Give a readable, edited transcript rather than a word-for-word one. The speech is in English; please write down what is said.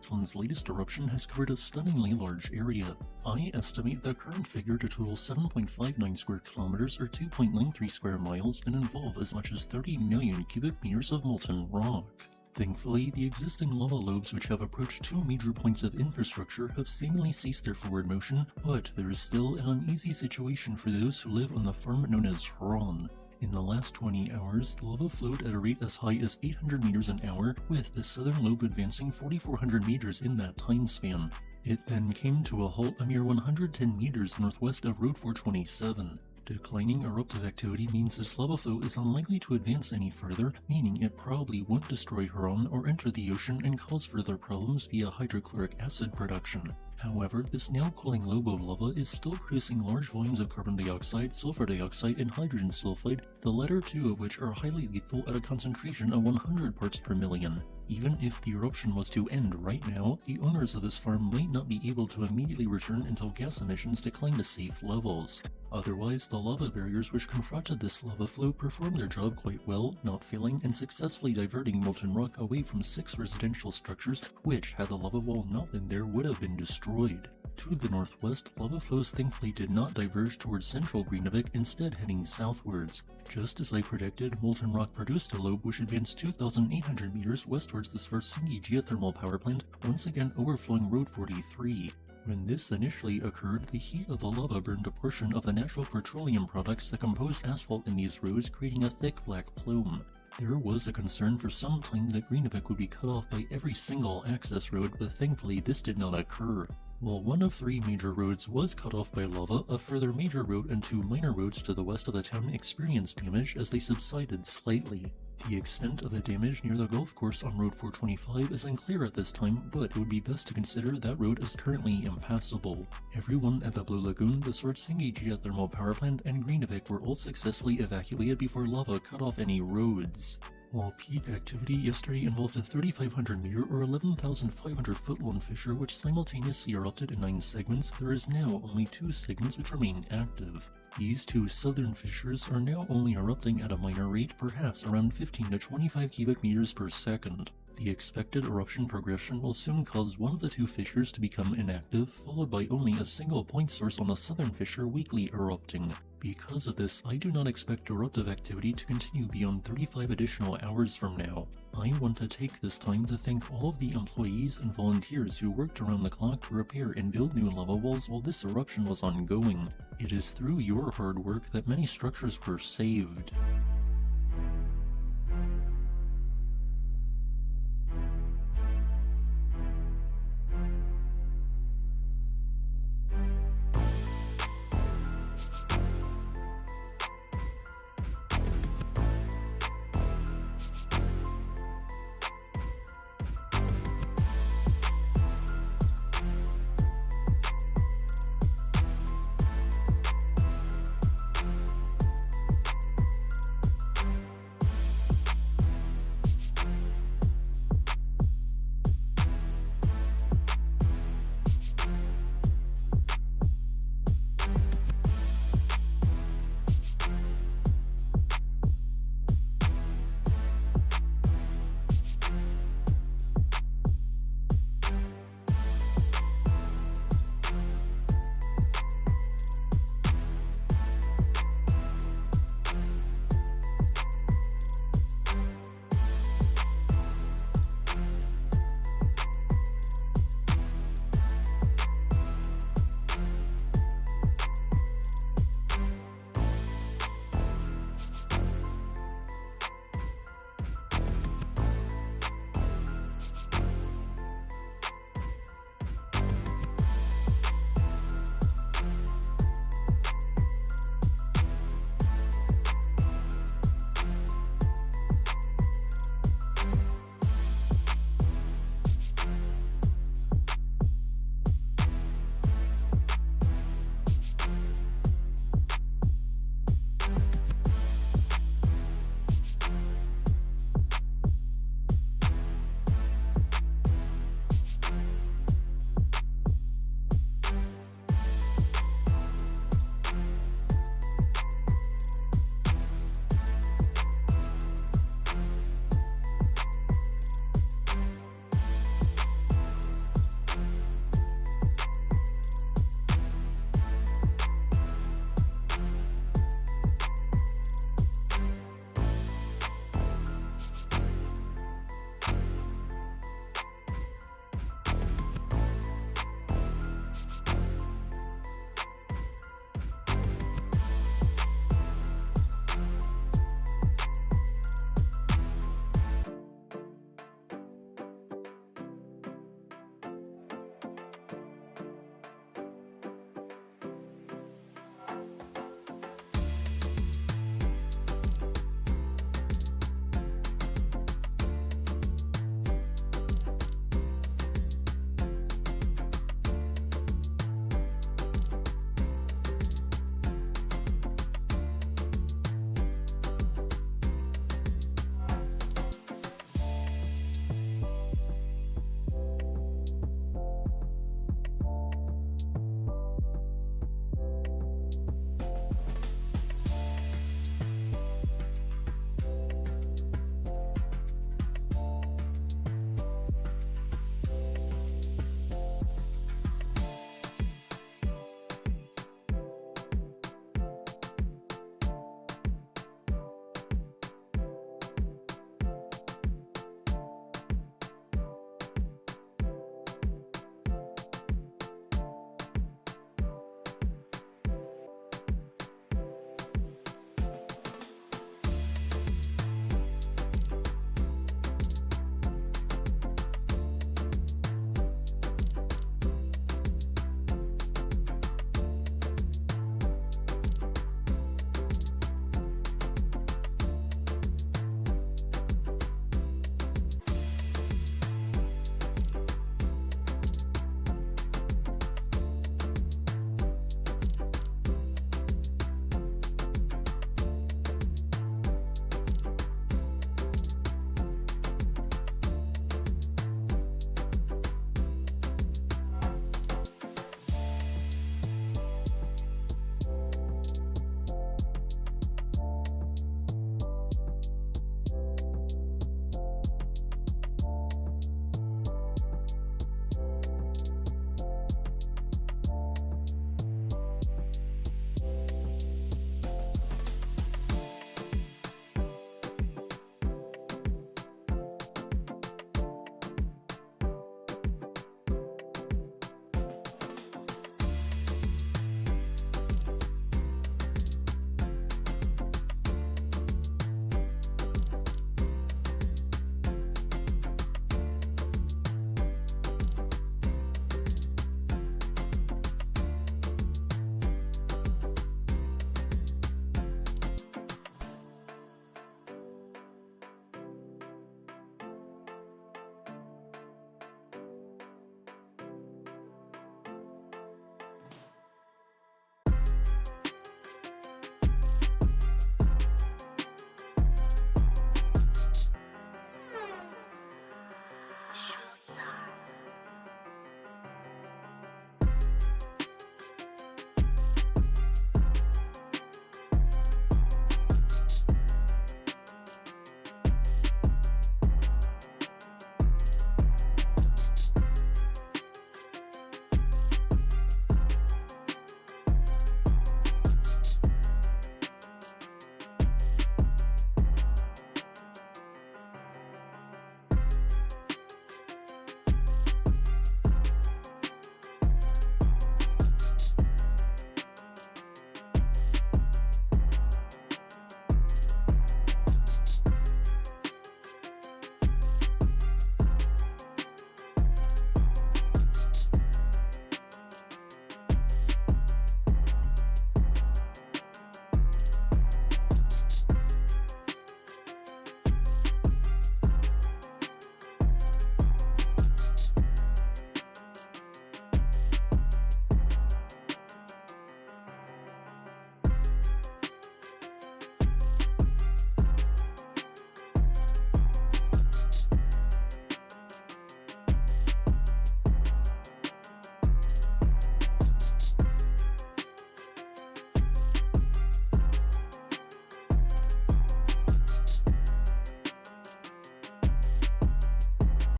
Iceland's latest eruption has covered a stunningly large area. I estimate the current figure to total 7.59 square kilometers or 2.93 square miles and involve as much as 30 million cubic meters of molten rock. Thankfully, the existing lava lobes which have approached two major points of infrastructure have seemingly ceased their forward motion, but there is still an uneasy situation for those who live on the farm known as Hron. In the last 20 hours, the lava flowed at a rate as high as 800 meters an hour, with the southern lobe advancing 4,400 meters in that time span. It then came to a halt a mere 110 meters northwest of Road 427. Declining eruptive activity means this lava flow is unlikely to advance any further, meaning it probably won't destroy Hron or enter the ocean and cause further problems via hydrochloric acid production. However, this now cooling lobe of lava is still producing large volumes of carbon dioxide, sulfur dioxide, and hydrogen sulfide, the latter two of which are highly lethal at a concentration of 100 parts per million. Even if the eruption was to end right now, the owners of this farm might not be able to immediately return until gas emissions decline to safe levels. Otherwise, the lava barriers which confronted this lava flow performed their job quite well, not failing and successfully diverting molten rock away from 6 residential structures which, had the lava wall not been there, would have been destroyed. To the northwest, lava flows thankfully did not diverge towards central Grindavik, instead heading southwards. Just as I predicted, molten rock produced a lobe which advanced 2,800 meters westwards the Svartsengi geothermal power plant, once again overflowing Road 43. When this initially occurred, the heat of the lava burned a portion of the natural petroleum products that composed asphalt in these roads, creating a thick black plume. There was a concern for some time that Grindavik would be cut off by every single access road, but thankfully this did not occur. While one of 3 major roads was cut off by lava, a further major road and 2 minor roads to the west of the town experienced damage as they subsided slightly. The extent of the damage near the golf course on Road 425 is unclear at this time, but it would be best to consider that road is currently impassable. Everyone at the Blue Lagoon, the Svartsengi geothermal power plant, and Grindavik were all successfully evacuated before lava cut off any roads. While peak activity yesterday involved a 3,500 meter or 11,500 foot long fissure which simultaneously erupted in 9 segments, there is now only 2 segments which remain active. These 2 southern fissures are now only erupting at a minor rate, perhaps around 15 to 25 cubic meters per second. The expected eruption progression will soon cause one of the 2 fissures to become inactive, followed by only a single point source on the southern fissure weakly erupting. Because of this, I do not expect eruptive activity to continue beyond 35 additional hours from now. I want to take this time to thank all of the employees and volunteers who worked around the clock to repair and build new lava walls while this eruption was ongoing. It is through your hard work that many structures were saved.